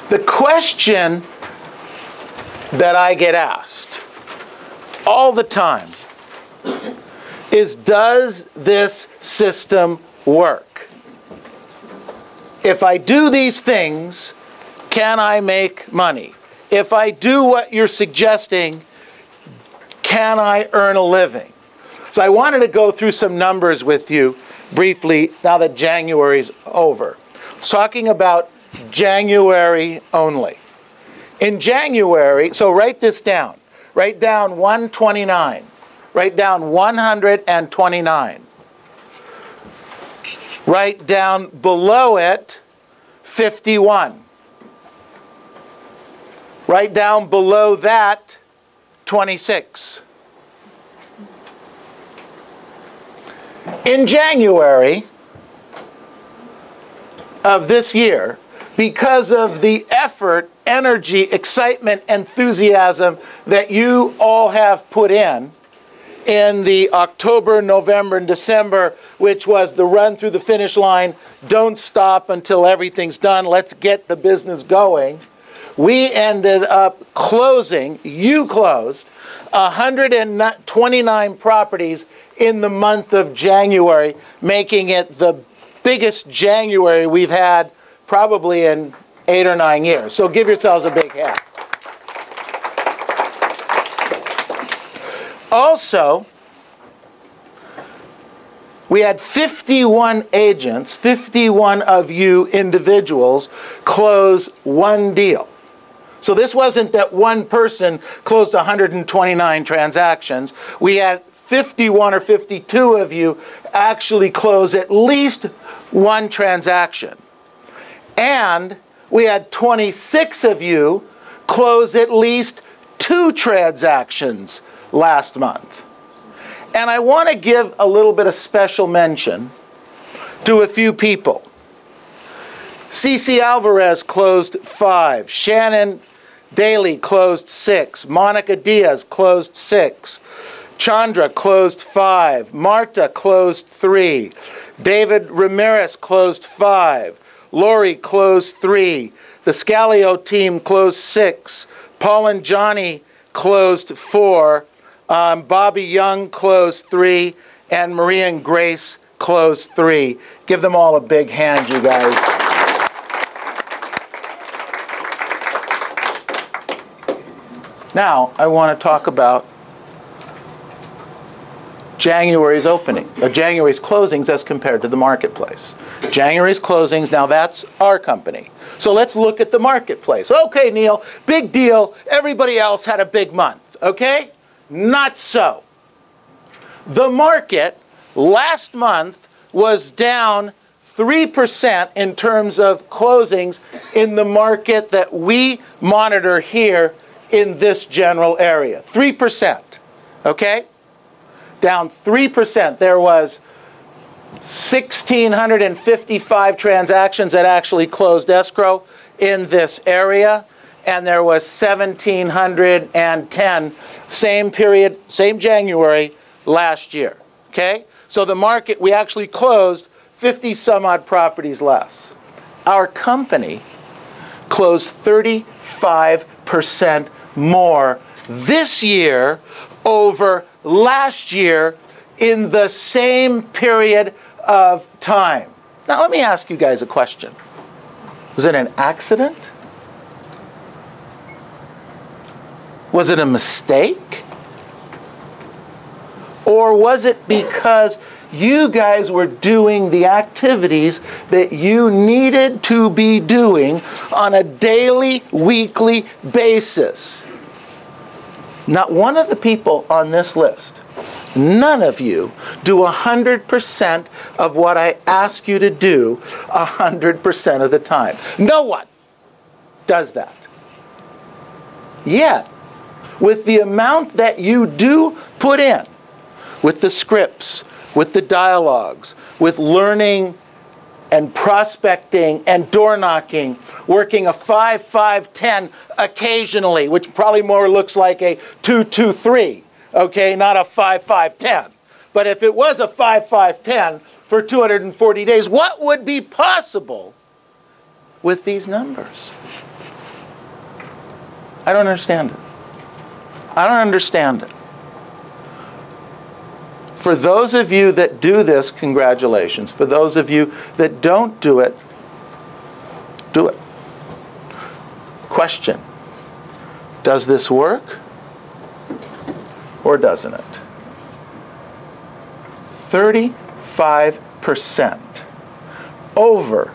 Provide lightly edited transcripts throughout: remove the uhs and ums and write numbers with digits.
The question that I get asked all the time is, does this system work? If I do these things, can I make money? If I do what you're suggesting, can I earn a living? So I wanted to go through some numbers with you briefly now that January's over. Talking about January only. In January, so write this down. Write down 129. Write down 129. Write down below it 51. Write down below that 26. In January of this year, because of the effort, energy, excitement, enthusiasm that you all have put in the October, November, and December, which was the run through the finish line, don't stop until everything's done, let's get the business going, we ended up closing, you closed, 129 properties in the month of January, making it the biggest January we've had probably in 8 or 9 years. So give yourselves a big hand. Also, we had 51 agents, 51 of you individuals, close one deal. So this wasn't that one person closed 129 transactions. We had 51 or 52 of you actually close at least one transaction. And we had 26 of you close at least 2 transactions last month. And I want to give a little bit of special mention to a few people. Cece Alvarez closed 5. Shannon Daly closed 6. Monica Diaz closed 6. Chandra closed 5. Marta closed 3. David Ramirez closed 5. Lori closed 3. The Scalio team closed 6. Paul and Johnny closed 4. Bobby Young closed 3. And Maria and Grace closed 3. Give them all a big hand, you guys. Now, I want to talk about January's opening, January's closings as compared to the marketplace. January's closings, now that's our company. So let's look at the marketplace. Okay, Neil, big deal. Everybody else had a big month, okay? Not so. The market last month was down 3% in terms of closings in the market that we monitor here in this general area. 3%, okay? Down 3%. There was 1,655 transactions that actually closed escrow in this area, and there was 1,710 same period, same January last year. Okay? So the market, we actually closed 50 some odd properties less. Our company closed 35% more this year over last year in the same period of time. Now let me ask you guys a question. Was it an accident? Was it a mistake? Or was it because you guys were doing the activities that you needed to be doing on a daily, weekly basis? Not one of the people on this list, none of you do 100% of what I ask you to do 100% of the time. No one does that. Yet, with the amount that you do put in, with the scripts, with the dialogues, with learning and prospecting and door knocking, working a 5-5-10 occasionally, which probably more looks like a 2-2-3, okay, not a 5-5-10. But if it was a 5-5-10 for 240 days, what would be possible with these numbers? I don't understand it. I don't understand it. For those of you that do this, congratulations. For those of you that don't do it, do it. Question: does this work or doesn't it? 35% over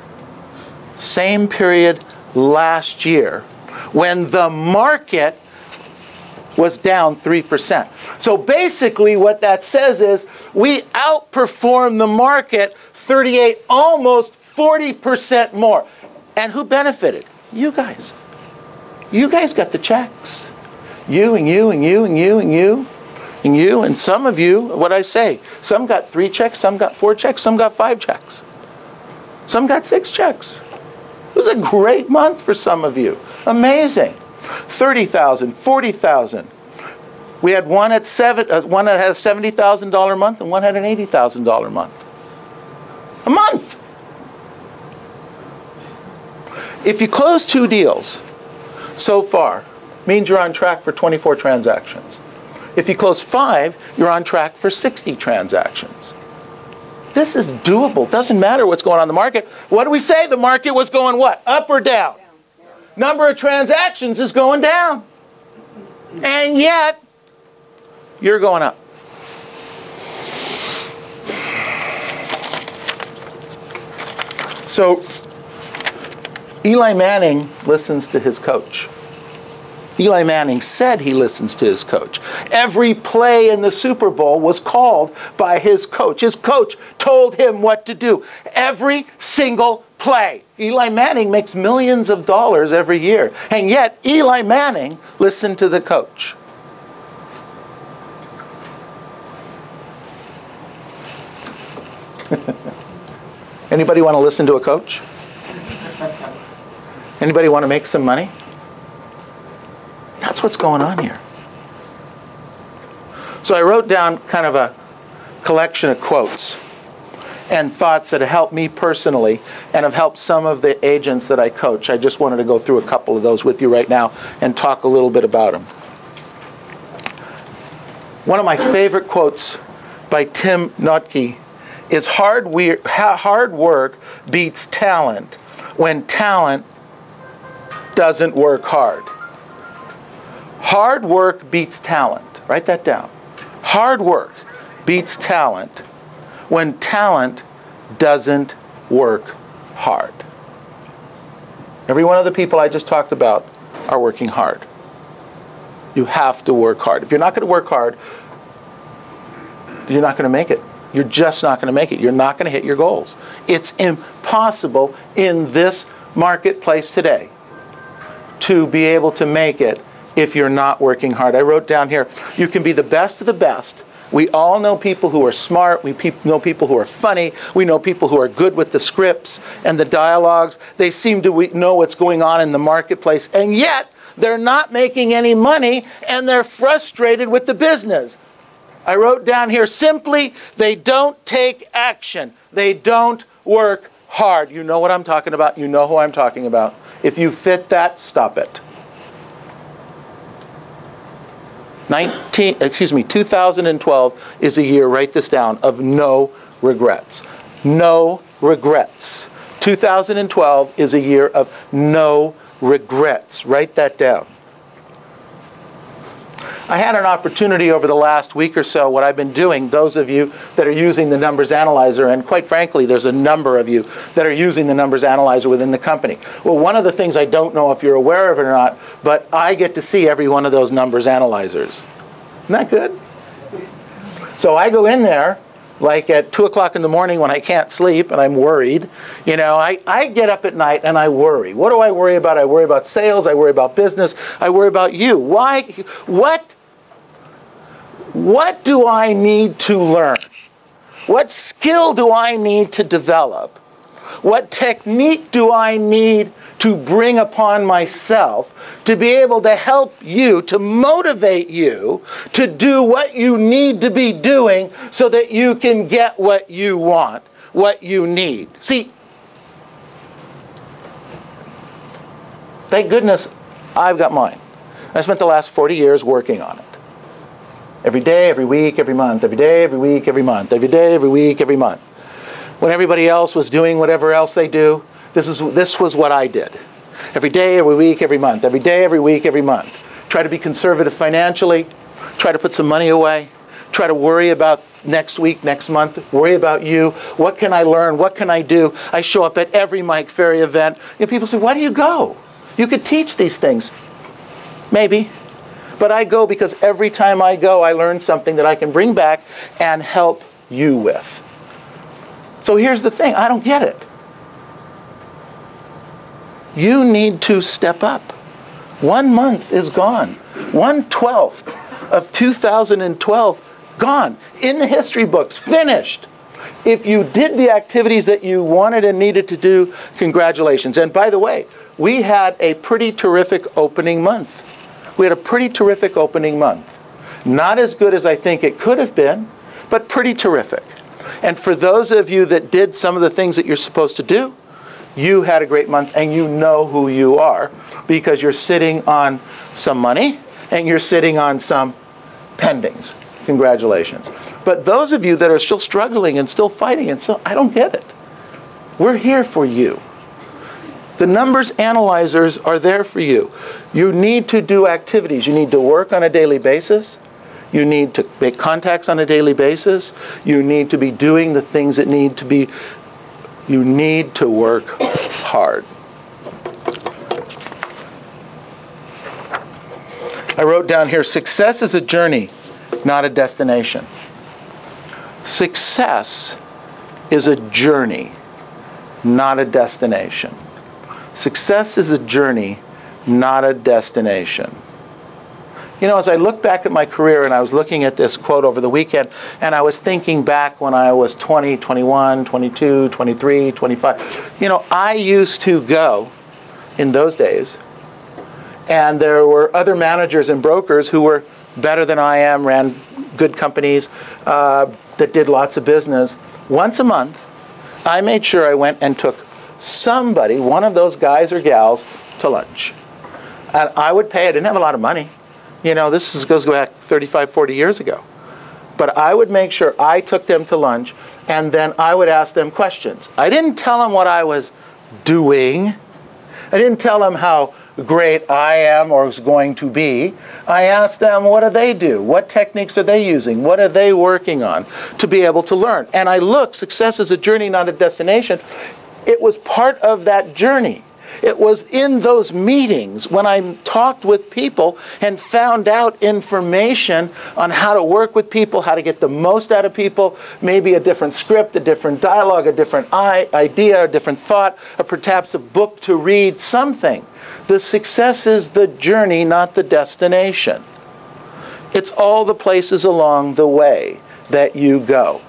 same period last year when the market was down 3%. So basically what that says is we outperformed the market 38, almost 40% more. And who benefited? You guys. You guys got the checks. You and you and you and you and you and you and some of you, what I say, some got 3 checks, some got 4 checks, some got 5 checks. Some got 6 checks. It was a great month for some of you. Amazing. 30,000, 40,000. We had one at one that had a $70,000 month and one had an $80,000 month. A month. If you close 2 deals so far, means you're on track for 24 transactions. If you close 5, you're on track for 60 transactions. This is doable. Doesn't matter what's going on in the market. What do we say? The market was going what? Up or down? Number of transactions is going down. And yet, you're going up. So, Eli Manning listens to his coach. Eli Manning said he listens to his coach. Every play in the Super Bowl was called by his coach. His coach told him what to do. Every single play. Eli Manning makes millions of dollars every year. And yet, Eli Manning listened to the coach. Anybody want to listen to a coach? Anybody want to make some money? That's what's going on here. So I wrote down kind of a collection of quotes and thoughts that have helped me personally and have helped some of the agents that I coach. I just wanted to go through a couple of those with you right now and talk a little bit about them. One of my favorite quotes by Tim Notke is hard work beats talent when talent doesn't work hard. Hard work beats talent. Write that down. Hard work beats talent when talent doesn't work hard. Every one of the people I just talked about are working hard. You have to work hard. If you're not going to work hard, you're not going to make it. You're just not going to make it. You're not going to hit your goals. It's impossible in this marketplace today to be able to make it if you're not working hard. I wrote down here, you can be the best of the best. We all know people who are smart. We know people who are funny. We know people who are good with the scripts and the dialogues. They seem to know what's going on in the marketplace. And yet, they're not making any money and they're frustrated with the business. I wrote down here, simply, they don't take action. They don't work hard. You know what I'm talking about. You know who I'm talking about. If you fit that, stop it. 2012 is a year, write this down, of no regrets. No regrets. 2012 is a year of no regrets. Write that down. I had an opportunity over the last week or so, what I've been doing, those of you that are using the numbers analyzer, and quite frankly, there's a number of you that are using the numbers analyzer within the company. Well, one of the things, I don't know if you're aware of it or not, but I get to see every one of those numbers analyzers. Isn't that good? So I go in there, like at 2 o'clock in the morning when I can't sleep and I'm worried. You know, I get up at night and I worry. What do I worry about? I worry about sales. I worry about business. I worry about you. Why? What do I need to learn? What skill do I need to develop? What technique do I need to bring upon myself to be able to help you, to motivate you to do what you need to be doing so that you can get what you want, what you need? See, thank goodness I've got mine. I spent the last 40 years working on it. Every day, every week, every month, every day, every week, every month, every day, every week, every month. When everybody else was doing whatever else they do, this was what I did. Every day, every week, every month, every day, every week, every month. Try to be conservative financially, try to put some money away, try to worry about next week, next month, worry about you. What can I learn? What can I do? I show up at every Mike Ferry event. You know, people say, why do you go? You could teach these things. Maybe. But I go because every time I go, I learn something that I can bring back and help you with. So here's the thing. I don't get it. You need to step up. 1 month is gone. 1/12 of 2012 gone. In the history books. Finished. If you did the activities that you wanted and needed to do, congratulations. And by the way, we had a pretty terrific opening month. We had a pretty terrific opening month. Not as good as I think it could have been, but pretty terrific. And for those of you that did some of the things that you're supposed to do, you had a great month and you know who you are because you're sitting on some money and you're sitting on some pendings. Congratulations. But those of you that are still struggling and still fighting and still, I don't get it. We're here for you. The numbers analyzers are there for you. You need to do activities. You need to work on a daily basis. You need to make contacts on a daily basis. You need to be doing the things that need to be. You need to work hard. I wrote down here, success is a journey, not a destination. Success is a journey, not a destination. Success is a journey, not a destination. You know, as I look back at my career, and I was looking at this quote over the weekend, and I was thinking back when I was 20, 21, 22, 23, 25. You know, I used to go, in those days, and there were other managers and brokers who were better than I am, ran good companies, that did lots of business. Once a month, I made sure I went and took somebody, one of those guys or gals, to lunch. And I would pay. I didn't have a lot of money. You know, goes back 35, 40 years ago. But I would make sure I took them to lunch, and then I would ask them questions. I didn't tell them what I was doing. I didn't tell them how great I am or was going to be. I asked them, what do they do? What techniques are they using? What are they working on to be able to learn? And I look, success is a journey, not a destination. It was part of that journey. It was in those meetings when I talked with people and found out information on how to work with people, how to get the most out of people, maybe a different script, a different dialogue, a different idea, a different thought, or perhaps a book to read, something. The success is the journey, not the destination. It's all the places along the way that you go.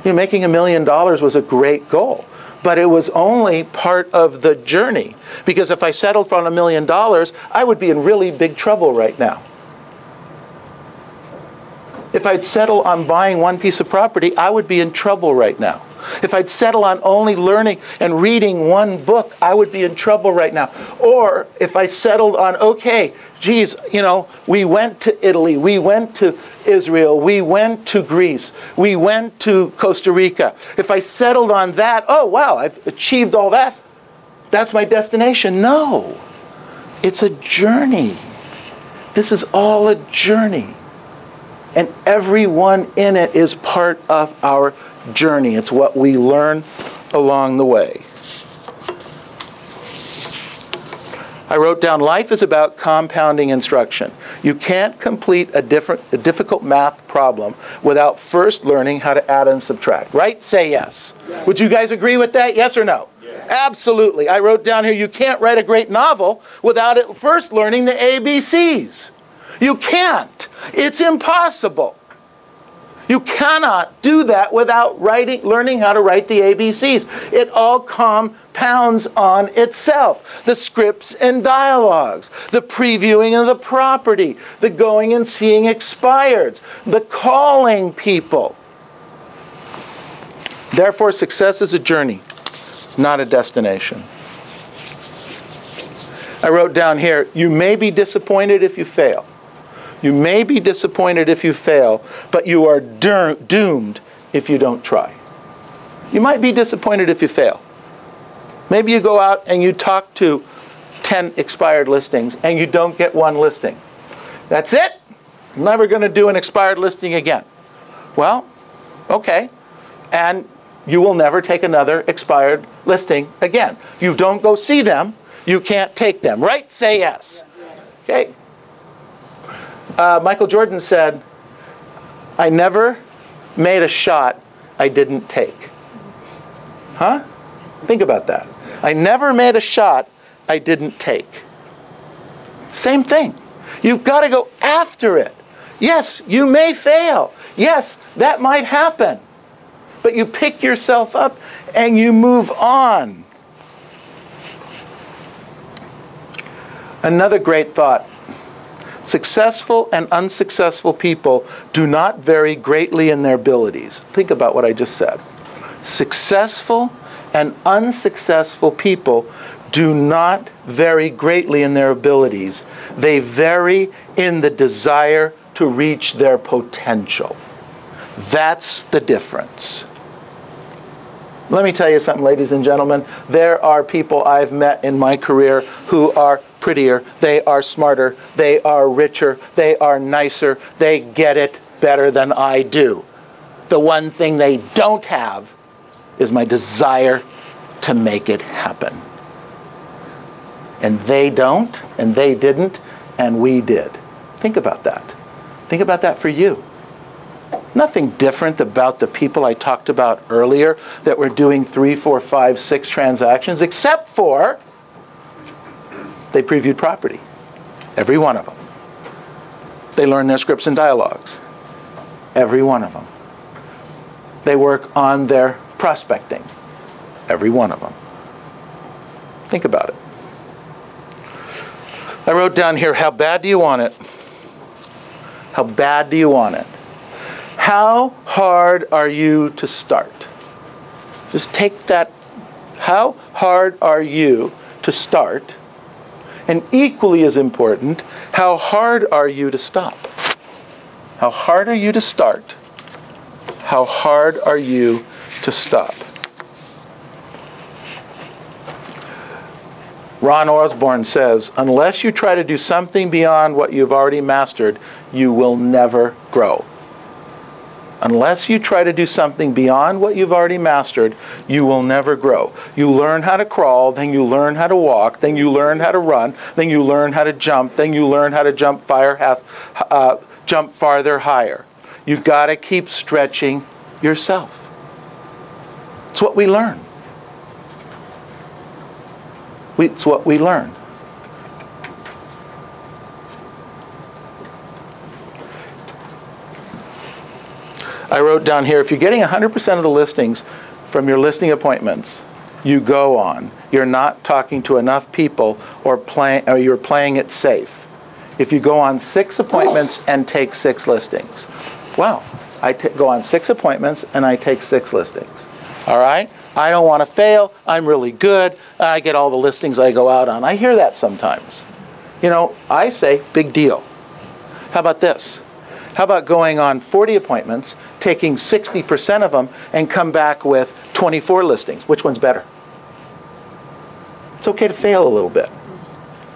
You know, making $1 million was a great goal. But it was only part of the journey. Because if I settled for $1 million, I would be in really big trouble right now. If I'd settle on buying one piece of property, I would be in trouble right now. If I'd settle on only learning and reading one book, I would be in trouble right now. Or if I settled on, okay, geez, you know, we went to Italy, we went to Israel, we went to Greece, we went to Costa Rica. If I settled on that, oh wow, I've achieved all that. That's my destination. No, it's a journey. This is all a journey. And everyone in it is part of our journey. It's what we learn along the way. I wrote down, life is about compounding instruction. You can't complete a difficult math problem without first learning how to add and subtract. Right? Say yes. Yes. Would you guys agree with that? Yes or no? Yes. Absolutely. I wrote down here, you can't write a great novel without first learning the ABCs. You can't. It's impossible. You cannot do that without learning how to write the ABCs. It all compounds on itself. The scripts and dialogues, the previewing of the property, the going and seeing expireds, the calling people. Therefore, success is a journey, not a destination. I wrote down here, you may be disappointed if you fail. You may be disappointed if you fail, but you are doomed if you don't try. You might be disappointed if you fail. Maybe you go out and you talk to 10 expired listings and you don't get one listing. That's it. I'm never going to do an expired listing again. Well, okay. And you will never take another expired listing again. If you don't go see them, you can't take them. Right? Say yes. Okay. Michael Jordan said, I never made a shot I didn't take. Huh? Think about that. I never made a shot I didn't take. Same thing. You've got to go after it. Yes, you may fail. Yes, that might happen. But you pick yourself up and you move on. Another great thought. Successful and unsuccessful people do not vary greatly in their abilities. Think about what I just said. Successful and unsuccessful people do not vary greatly in their abilities. They vary in the desire to reach their potential. That's the difference. Let me tell you something, ladies and gentlemen. There are people I've met in my career who are prettier, they are smarter, they are richer, they are nicer, they get it better than I do. The one thing they don't have is my desire to make it happen. And they don't, and they didn't, and we did. Think about that. Think about that for you. Nothing different about the people I talked about earlier that were doing 3, 4, 5, 6 transactions, except for they previewed property. Every one of them. They learn their scripts and dialogues. Every one of them. They work on their prospecting. Every one of them. Think about it. I wrote down here, how bad do you want it? How bad do you want it? How hard are you to start? Just take that. How hard are you to start? And equally as important, how hard are you to stop? How hard are you to start? How hard are you to stop? Ron Osborne says, unless you try to do something beyond what you've already mastered, you will never grow. Unless you try to do something beyond what you've already mastered, you will never grow. You learn how to crawl, then you learn how to walk, then you learn how to run, then you learn how to jump, then you learn how to jump farther higher. You've got to keep stretching yourself. It's what we learn. It's what we learn. I wrote down here, if you're getting 100% of the listings from your listing appointments you go on, you're not talking to enough people or you're playing it safe. If you go on 6 appointments and take 6 listings. Well, I go on 6 appointments and I take 6 listings. All right? I don't want to fail. I'm really good. I get all the listings I go out on. I hear that sometimes. You know, I say, big deal. How about this? How about going on 40 appointments, taking 60% of them, and come back with 24 listings? Which one's better? It's okay to fail a little bit.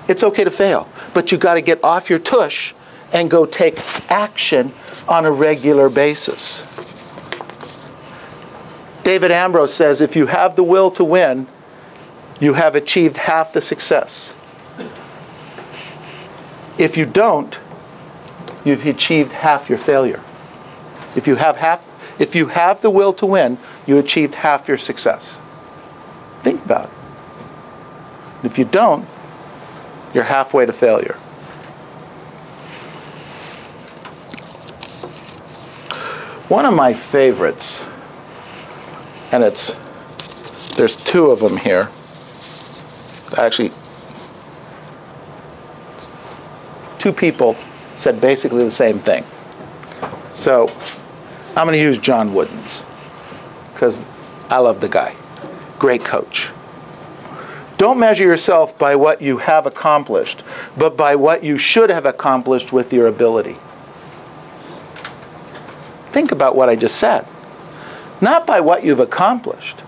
It's okay to fail. But you've got to get off your tush and go take action on a regular basis. David Ambrose says, if you have the will to win, you have achieved half the success. If you don't, you've achieved half your failure. If you have the will to win, you achieved half your success. Think about it. If you don't, you're halfway to failure. One of my favorites, and there's 2 of them here. Actually, 2 people said basically the same thing. So I'm going to use John Wooden's because I love the guy. Great coach. Don't measure yourself by what you have accomplished, but by what you should have accomplished with your ability. Think about what I just said. Not by what you've accomplished,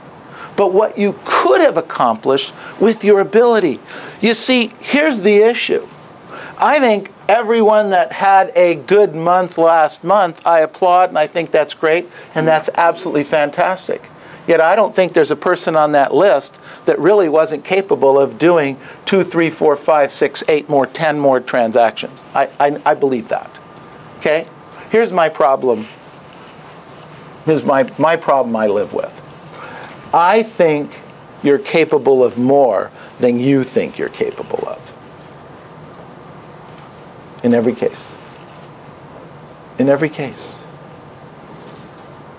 but what you could have accomplished with your ability. You see, here's the issue. I think everyone that had a good month last month, I applaud, and I think that's great, and that's absolutely fantastic. Yet I don't think there's a person on that list that really wasn't capable of doing 2, 3, 4, 5, 6, 8 more, 10 more transactions. I believe that. Okay? Here's my problem. Here's my problem I live with. I think you're capable of more than you think you're capable of. In every case. In every case.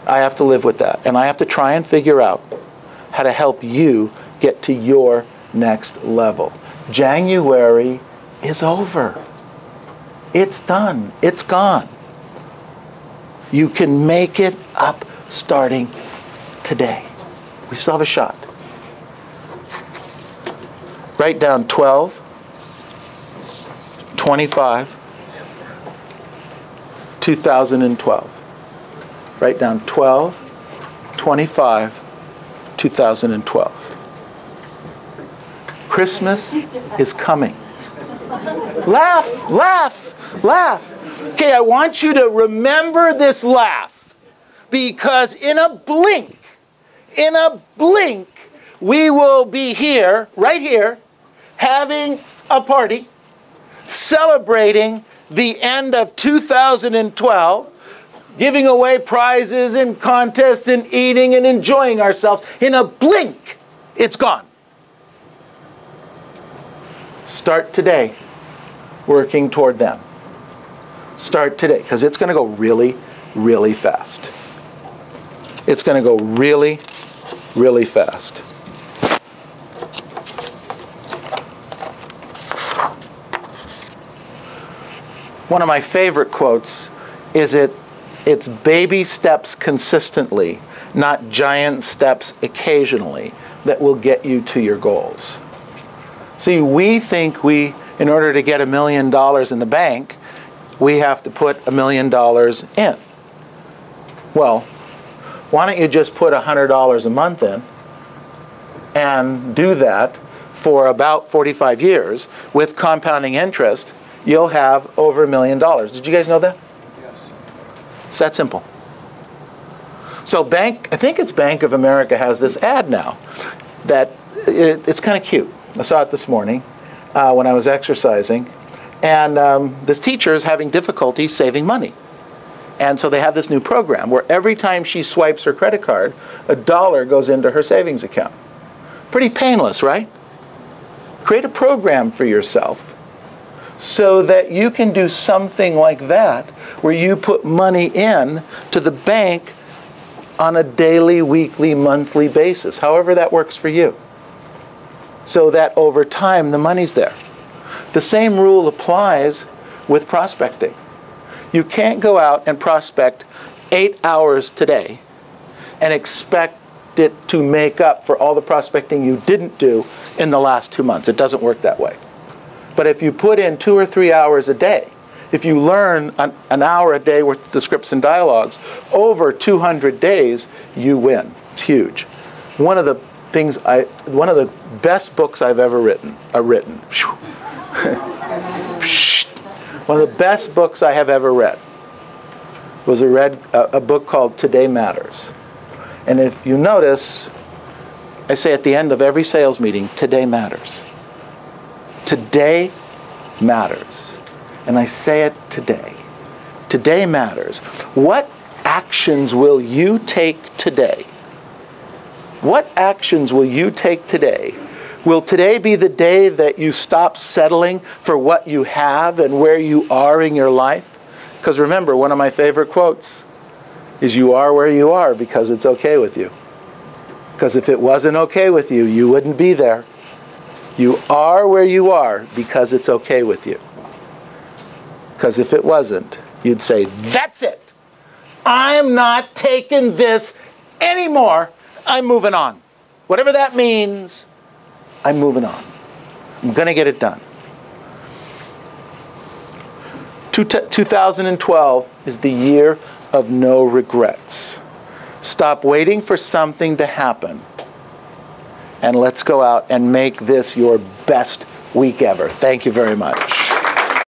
I have to live with that. And I have to try and figure out how to help you get to your next level. January is over. It's done. It's gone. You can make it up starting today. We still have a shot. Write down 12, 25, 2012. Write down 12, 25, 2012. Christmas is coming. Laugh, laugh, laugh. Okay, I want you to remember this laugh, because in a blink, we will be here, right here, having a party, celebrating the end of 2012, giving away prizes and contests and eating and enjoying ourselves. In a blink, it's gone. Start today working toward them. Start today, because it's going to go really, really fast. It's going to go really, really fast. One of my favorite quotes is it's baby steps consistently, not giant steps occasionally, that will get you to your goals. See, we think in order to get $1 million in the bank, we have to put $1 million in. Well, why don't you just put $100 a month in and do that for about 45 years with compounding interest? You'll have over $1 million. Did you guys know that? Yes. It's that simple. So I think it's Bank of America has this ad now that it's kind of cute. I saw it this morning when I was exercising. And this teacher is having difficulty saving money. And so they have this new program where every time she swipes her credit card, $1 goes into her savings account. Pretty painless, right? Create a program for yourself so that you can do something like that where you put money in to the bank on a daily, weekly, monthly basis, however that works for you, so that over time the money's there. The same rule applies with prospecting. You can't go out and prospect 8 hours today and expect it to make up for all the prospecting you didn't do in the last 2 months. It doesn't work that way. But if you put in 2 or 3 hours a day, if you learn an hour a day worth of the scripts and dialogues, over 200 days, you win. It's huge. One of the best books I've ever written. One of the best books I have ever read was a book called Today Matters. And if you notice, I say at the end of every sales meeting, today matters. Today matters. And I say it today. Today matters. What actions will you take today? What actions will you take today? Will today be the day that you stop settling for what you have and where you are in your life? Because remember, one of my favorite quotes is, you are where you are because it's okay with you. Because if it wasn't okay with you, you wouldn't be there. You are where you are because it's okay with you. Because if it wasn't, you'd say, that's it. I'm not taking this anymore. I'm moving on. Whatever that means, I'm moving on. I'm going to get it done. 2012 is the year of no regrets. Stop waiting for something to happen. And let's go out and make this your best week ever. Thank you very much.